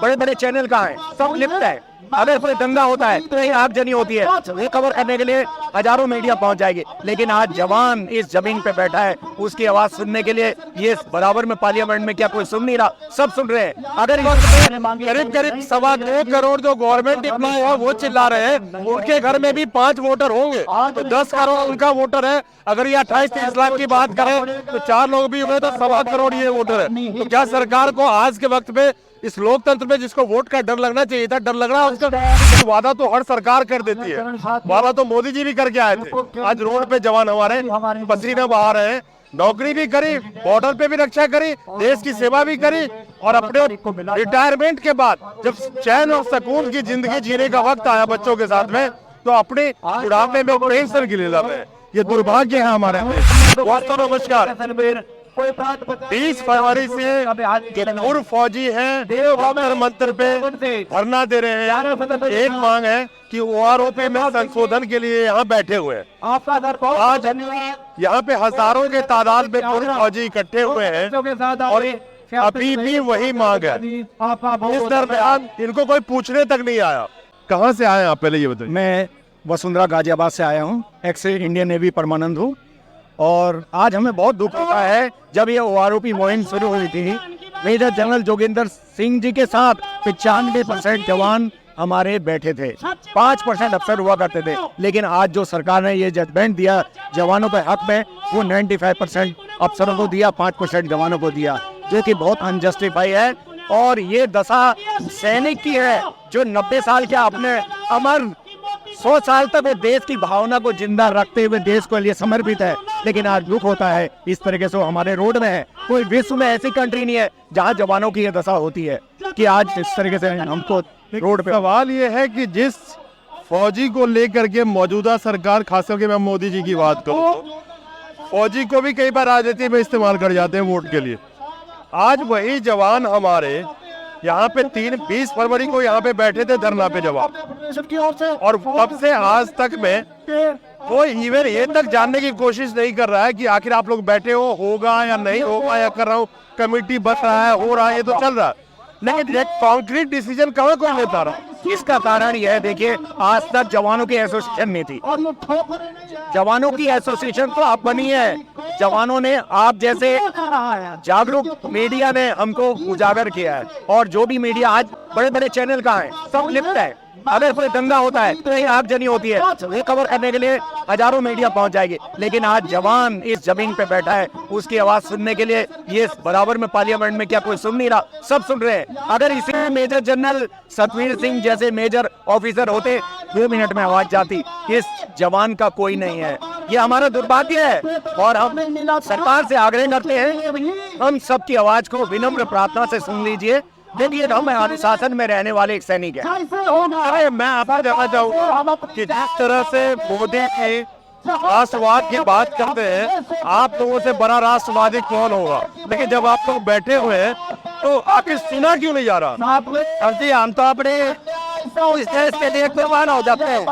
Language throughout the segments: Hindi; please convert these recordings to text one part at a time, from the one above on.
बड़े बड़े चैनल कहाँ हैं? सब लिप्त है। अगर कोई दंगा होता है तो ये आगजनी होती है, ये कवर करने के लिए हजारों मीडिया पहुंच जाएगी। लेकिन आज जवान इस जमीन पे बैठा है, उसकी आवाज सुनने के लिए ये बराबर में पार्लियामेंट में क्या कोई सुन नहीं रहा? सब सुन रहे हैं। अगर करीब करीब 2.25 करोड़ जो गवर्नमेंट एम्प्लॉय है वो चिल्ला रहे हैं, उनके घर में भी 5 वोटर होंगे तो 10 करोड़ उनका वोटर है। अगर ये 28-30 लाख की बात करें तो 4 लोग भी हुए तो 2.25 करोड़ ये वोटर है। तो क्या सरकार को आज के वक्त में इस लोकतंत्र में जिसको वोट का डर लगना चाहिए था, डर लग रहा है उसका? वादा तो हर सरकार कर देती है, वादा तो मोदी जी भी करके आए थे। आज रोड पे जवान हमारे पसीना बहा रहे हैं, नौकरी भी करी, बॉर्डर पे भी रक्षा करी, देश की सेवा भी करी, और अपने रिटायरमेंट के बाद जब चैन और सुकून की जिंदगी जीने का वक्त आया बच्चों के साथ में, तो अपने बुढ़ापे में पेंशन की लीला में। ये दुर्भाग्य है हमारे। बहुत नमस्कार। 20 फरवरी से पूर्व फौजी हैं जंतर मंतर पे धरना दे रहे हैं। एक मांग है कि OROP में संशोधन के लिए यहाँ बैठे हुए हैं। आज यहाँ पे हजारों के तादाद में पूर्व फौजी इकट्ठे हुए हैं और अभी भी वही मांग है। इस दरमियान इनको कोई पूछने तक नहीं आया। कहाँ से आए आप, पहले ये बताइए? मैं वसुंधरा गाजियाबाद से आया हूँ, एक्स इंडियन नेवी परमानंद हूँ। और आज हमें बहुत दुख होता है, जब ये OROP मुहिम शुरू हुई थी, मेजर जनरल जोगिंदर सिंह जी के साथ 95% जवान हमारे बैठे थे, 5% अफसर हुआ करते थे। लेकिन आज जो सरकार ने ये जजमेंट दिया जवानों के हक में, वो 95% अफसरों को दिया, 5% जवानों को दिया, जो कि बहुत अनजस्टिफाई है। और ये दशा सैनिक की है जो 90 साल के अपने अमर 100 साल तक वो देश की भावना को जिंदा रखते हुए देश के लिए समर्पित है। लेकिन आज दुख होता है इस तरीके से हमारे रोड में है। कोई विश्व में ऐसी कंट्री नहीं है जहां जवानों की ये दशा होती है कि आज इस तरीके से हमको रोड पे। सवाल ये है कि जिस फौजी को लेकर के मौजूदा सरकार, खास करके मैं मोदी जी की बात करूं, तो फौजी को भी कई बार राजनीति में इस्तेमाल कर जाते हैं वोट के लिए। आज वही जवान हमारे यहाँ पे 20 फरवरी को यहाँ पे बैठे थे धरना पे जवान, और तब से आज तक में कोई इवन ये तक जानने की कोशिश नहीं कर रहा है कि आखिर आप लोग बैठे हो, होगा या नहीं होगा, या कर रहा हूँ कमेटी बन रहा है, हो रहा है, ये तो चल रहा है, लेकिन एक कॉन्क्रीट डिसीजन कहाँ कोई लेता रहा। इसका कारण यह है, देखिए, आज तक जवानों की एसोसिएशन नहीं थी। जवानों की एसोसिएशन तो अब बनी है। जवानों ने, आप जैसे जागरूक मीडिया ने हमको उजागर किया है, और जो भी मीडिया आज बड़े बड़े चैनल कहाँ हैं? सब लिप्त है। अगर कोई दंगा होता है तो ये आगजनी होती है, ये कवर करने के लिए हजारों मीडिया पहुंच जाएगी। लेकिन आज जवान इस जमीन पे बैठा है, उसकी आवाज सुनने के लिए ये बराबर में पार्लियामेंट में क्या कोई सुन नहीं रहा? सब सुन रहे हैं। अगर इसी में मेजर जनरल सतवीर सिंह जैसे मेजर ऑफिसर होते, 2 मिनट में आवाज जाती। इस जवान का कोई नहीं है, ये हमारा दुर्भाग्य है। और हम सरकार से आग्रह करते हैं, हम सबकी आवाज को विनम्र प्रार्थना से सुन लीजिए। देखिए, हम अनुशासन में रहने वाले एक सैनिक है। अरे मैं आपको जानना चाहूँगा कि जिस तरह से मोदी की राष्ट्रवाद की बात करते हैं, आप लोगों से बड़ा राष्ट्रवादी कौन होगा? लेकिन जब आप लोग बैठे हुए हैं तो आखिर सुना क्यों नहीं जा रहा? हम तो अपने देश के लिए कुर्बान हो जाते हैं।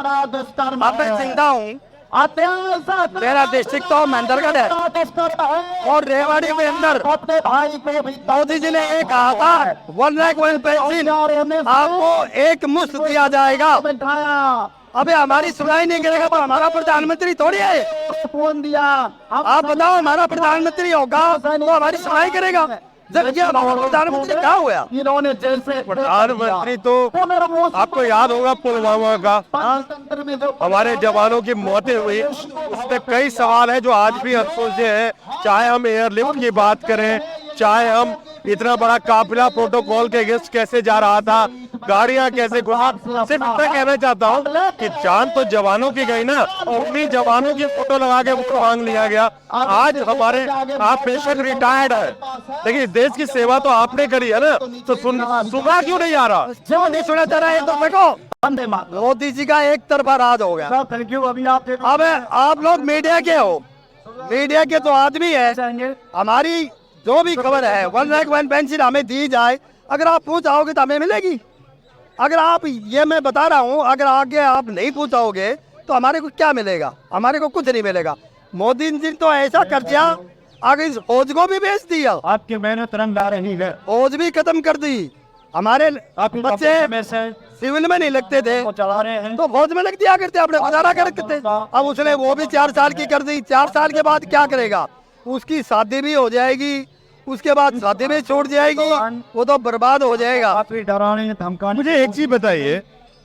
मैं जिंदा हूँ। मेरा डिस्ट्रिक्ट तो महेंद्रगढ़ है, और रेवाड़ी के अंदर मोदी जी ने ये कहा था 1 लाख पेंशन आपको एक मुश्त दिया जाएगा। अबे हमारी सुनाई नहीं करेगा, तो हमारा प्रधानमंत्री थोड़ी है। फोन दिया, आप बताओ, हमारा प्रधानमंत्री होगा तो हमारी सुनाई करेगा? प्रधानमंत्री क्या हुआ? प्रधानमंत्री तो आपको याद होगा पुलवामा का, हमारे जवानों की मौतें हुई, उसमें कई सवाल है जो आज भी अफसोस है। चाहे हम एयरलिफ्ट की बात करें, चाहे हम इतना बड़ा काफिला प्रोटोकॉल के अगेंस्ट कैसे जा रहा था, गाड़ियां कैसे सिर्फ इतना कहना चाहता हूँ कि जान तो जवानों की गई ना, उन्हीं जवानों की फोटो लगा के उनको मांग लिया गया। आज हमारे, आप बेशक रिटायर्ड है, लेकिन देश की सेवा तो आपने करी है ना, तो सुना क्यों नहीं आ रहा? जो नहीं सुना जा रहा है तो देखो, मोदी जी का एक तरफा राज हो गया। Thank you. अभी अब आप लोग मीडिया के हो, मीडिया के तो आदमी है। हमारी जो भी खबर है 1 लाख पेंशन हमें दी जाए, अगर आप पूछ आओगे तो हमें मिलेगी। अगर आप, ये मैं बता रहा हूँ, अगर आगे आप नहीं पूछाओगे तो हमारे को क्या मिलेगा? हमारे को कुछ नहीं मिलेगा। मोदी जी तो ऐसा कर दिया, आगे फौज को भी बेच दिया। आपकी मेहनत रंग ला रही है। फौज भी खत्म कर दी, हमारे बच्चे सिविल में नहीं लगते थे चला रहे हैं तो फौज में लग दिया करते, अपने गुजारा करते थे। अब उसने वो भी 4 साल की कर दी, 4 साल के बाद क्या करेगा? उसकी शादी भी हो जाएगी, उसके बाद शादी भी छूट जाएगी, वो तो बर्बाद हो जाएगा। काफी डराने धमकाने। मुझे एक चीज बताइए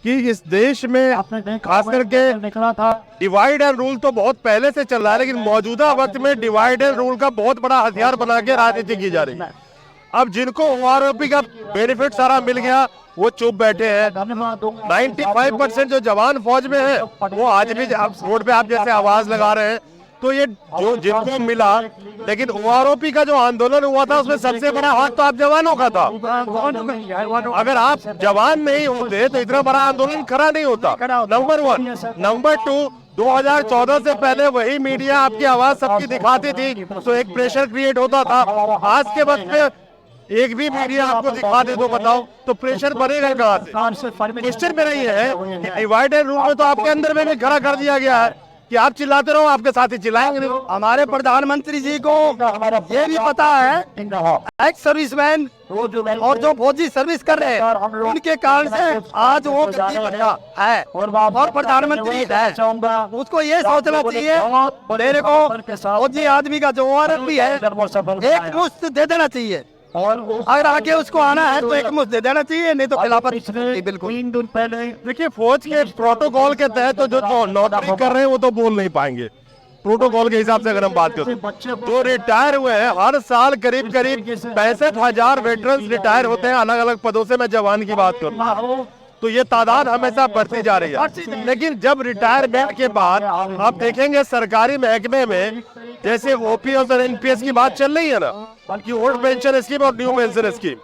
कि इस देश में खास करके निकला था डिवाइड एंड रूल तो बहुत पहले से चल रहा है, लेकिन मौजूदा वक्त में डिवाइड एंड रूल का बहुत बड़ा हथियार बना के राजनीति की जा रही है। अब जिनको ओआरओपी का बेनिफिट सारा मिल गया वो चुप बैठे हैं। 95% जो जवान फौज में है वो आज भी रोड पे आप जैसे आवाज लगा रहे हैं। तो ये जो जिनको मिला, लेकिन ओआरओपी का जो आंदोलन हुआ था उसमें सबसे बड़ा हाथ तो आप जवानों का था। अगर आप जवान नहीं होते तो इतना बड़ा आंदोलन खड़ा नहीं होता, नंबर 1। नंबर 2, 2014 से पहले वही मीडिया आपकी आवाज सबकी दिखाती थी तो एक प्रेशर क्रिएट होता था। आज के वक्त में एक भी मीडिया आपको दिखा दे तो बताओ तो प्रेशर बनेगा कहाँ से? क्वेश्चन मेरा ये है, डिवाइड एंड रूल में तो आपके अंदर में भी खड़ा कर दिया गया है कि आप चिल्लाते रहो, आपके साथ ही चिल्लाएंगे नहीं। हमारे प्रधानमंत्री जी को ये भी पता है एक्स सर्विसमैन और जो फौजी सर्विस कर रहे हैं उनके कारण से आज वो गद्दी बना है और प्रधानमंत्री है। उसको ये सोचना चाहिए मेरे को फौजी आदमी का जो ओआरओपी है एक मुश्त दे देना चाहिए, और अगर आगे उसको आना है तो एक मुश्त दे देना चाहिए, नहीं तो खिलाफत बिल्कुल। देखिए फौज के प्रोटोकॉल के तहत तो जो नौकरी कर रहे हैं वो तो बोल नहीं पाएंगे। प्रोटोकॉल के हिसाब से अगर हम बात करें जो रिटायर हुए हैं, हर साल करीब 65,000 वेटरन्स रिटायर होते हैं अलग अलग पदों से। मैं जवान की बात करूँ तो ये तादाद हमेशा बढ़ती जा रही है। लेकिन जब रिटायरमेंट के बाद आप देखेंगे सरकारी महकमे में जैसे ओपीएस और एनपीएस की बात चल रही है ना, बल्कि ओल्ड पेंशन स्कीम और न्यू पेंशन स्कीम,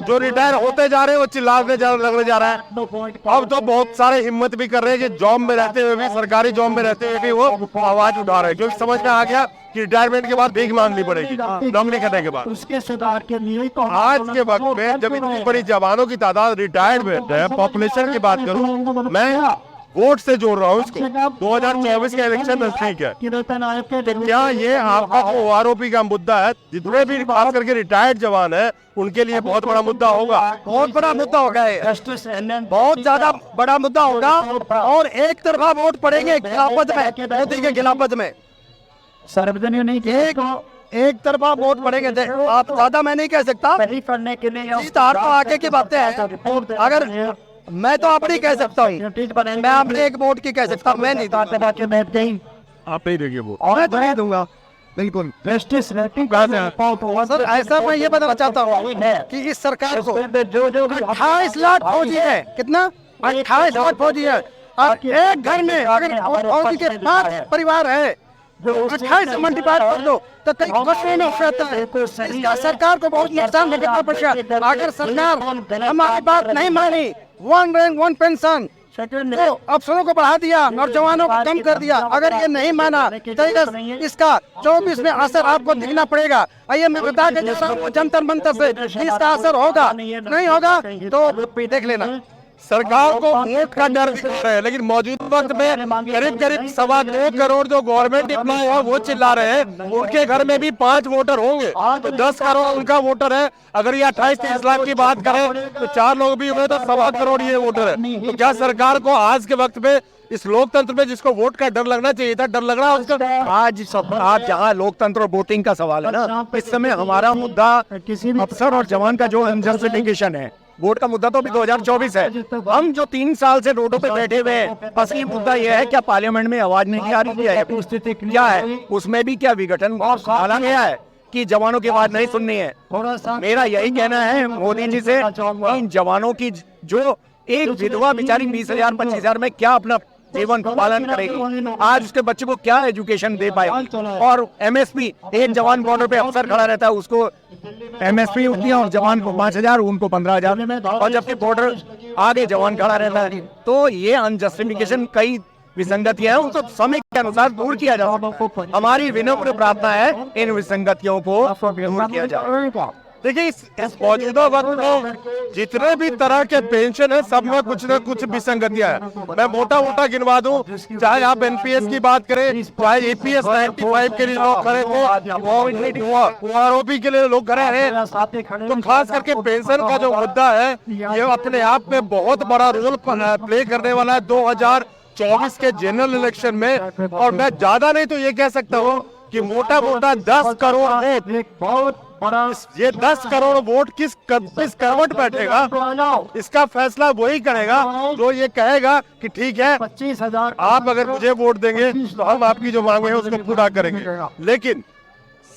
जो रिटायर होते जा रहे हैं वो चिल्लाने लगने जा रहा है। अब तो बहुत सारे हिम्मत भी कर रहे हैं कि जॉब में रहते हुए भी, सरकारी जॉब में रहते हुए भी वो आवाज उठा रहे हैं, क्योंकि समझ में आ गया कि रिटायरमेंट के बाद भीख मांगनी पड़ेगी नौकरी करने के बाद। उसके सुधार के लिए तो आज के वक्त में जब इतनी बड़ी जवानों की तादाद रिटायरमेंट है, पॉपुलेशन की बात करूं, मैं वोट से जोड़ रहा हूँ इसको। 2024 का इलेक्शन नजदीक है, क्या ये आपका ओआरओपी का मुद्दा है, जितने भी खास करके रिटायर्ड जवान है उनके लिए बहुत बड़ा मुद्दा होगा? बहुत बड़ा मुद्दा होगा ये, बहुत ज्यादा बड़ा मुद्दा होगा। और एक तरफा वोट पड़ेंगे खिलाफत में, मोदी के खिलाफत में सार्वजनिक नहीं एक तरफा वोट पड़ेंगे। आप ज्यादा मैं नहीं कह सकता, करने के लिए इस तार तो आगे की बातें हैं। अगर मैं तो अपनी कह सकता हूँ, मैं अपने एक वोट की कह सकता हूँ, मैं नहीं दूंगा। आप नहीं देंगे वो? मैं तो नहीं दूंगा बिल्कुल। सर ऐसा मैं ये बताना चाहता हूँ कि इस सरकार को 28 लाख फौजी है, कितना 28 लाख फौजी है। अब एक घर में अगर फौजी के 5 परिवार है, 28 मल्टीप्लाई कर दो तो कई करोड़ में रहता है। इसका सरकार को बहुत नुकसान भुगतना पड़ेगा। अगर सरकार हमारी बात नहीं मानी, 1 रैंक 1 पेंशन तो अफसरों को बढ़ा दिया, नौजवानों को कम कर दिया, अगर ये नहीं माना तो इसका 24 में असर आपको दिखना पड़ेगा। आइए मैं बता के जंतर मंतर से इसका असर होगा, नहीं होगा तो देख लेना। सरकार को वोट का डर दिख रहा है, लेकिन मौजूदा वक्त में करीब 2.25 करोड़ जो गवर्नमेंट एम्प्लॉय है वो चिल्ला रहे हैं उनके घर में भी 5 वोटर होंगे तो 10 करोड़ उनका वोटर है। अगर ये 28-30 लाख की बात करें तो 4 लोग भी हुए तो 1.25 करोड़ ये वोटर है। तो क्या सरकार को आज के वक्त में इस लोकतंत्र में जिसको वोट का डर लगना चाहिए था, डर लग रहा है उसका? आज जहाँ लोकतंत्र और वोटिंग का सवाल है ना, इस समय हमारा मुद्दा अफसर और जवान का जो जस्टिफिकेशन है, वोट का मुद्दा तो अभी 2024 है। हम जो 3 साल से रोडों पे बैठे हुए हैं, असली मुद्दा यह है क्या पार्लियामेंट में आवाज नहीं आ रही है, स्थिति क्या है, उसमें भी क्या विघटन डाला गया है कि जवानों की आवाज नहीं सुननी है। मेरा यही कहना है मोदी जी से, इन जवानों की जो एक विधवा बेचारी 20,000 25,000 में क्या अपना जीवन पालन करेगी, आज उसके बच्चे को क्या एजुकेशन दे पाए। और एमएसपी, एक जवान बॉर्डर पे अफसर खड़ा रहता है उसको एमएसपी होती है और जवान को 5,000 उनको 15,000, और जबकि बॉर्डर आगे जवान खड़ा रहता है। तो ये अनजस्टिफिकेशन कई विसंगतियां हैं, उनको समय के अनुसार दूर किया जा सकता है। हमारी विनम्र प्रार्थना है इन विसंगतियों को दूर किया जाए। देखिए इस मौजूदा वक्त में जितने भी तरह के पेंशन है सब में कुछ न कुछ विसंगतियां है। मैं मोटा मोटा गिनवा दूं, चाहे आप एनपीएस की बात करें, चाहे एपीएस 95 के लिए लोग खड़े हो, ओआरओपी के लिए लोग खड़े हैं, तो खास करके पेंशन का जो मुद्दा है ये अपने आप में बहुत बड़ा रोल प्ले करने वाला है 2024 के जनरल इलेक्शन में। और मैं ज्यादा नहीं तो ये कह सकता हूँ कि मोटा मोटा 10 करोड़ वोट, ये 10 करोड़ वोट किस करवट बैठेगा इसका फैसला वही करेगा जो ये कहेगा कि ठीक है 25,000 आप अगर मुझे वोट देंगे तो हम आपकी जो मांगे हैं उसको पूरा करेंगे। लेकिन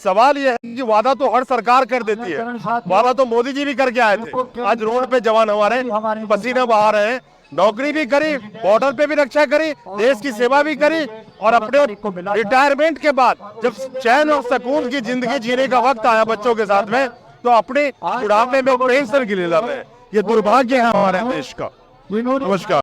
सवाल ये है कि वादा तो हर सरकार कर देती है, वादा तो मोदी जी भी करके आए थे। आज रोड पे जवान हमारे पसीना बहा रहे हैं, नौकरी भी करी, बॉर्डर पे भी रक्षा करी, देश की सेवा भी करी, और अपने रिटायरमेंट के बाद जब चैन और सुकून की जिंदगी जीने का वक्त आया बच्चों के साथ में, तो अपने बुढ़ापे में पेंशन के लिए लगे। ये दुर्भाग्य है हमारे देश का। नमस्कार।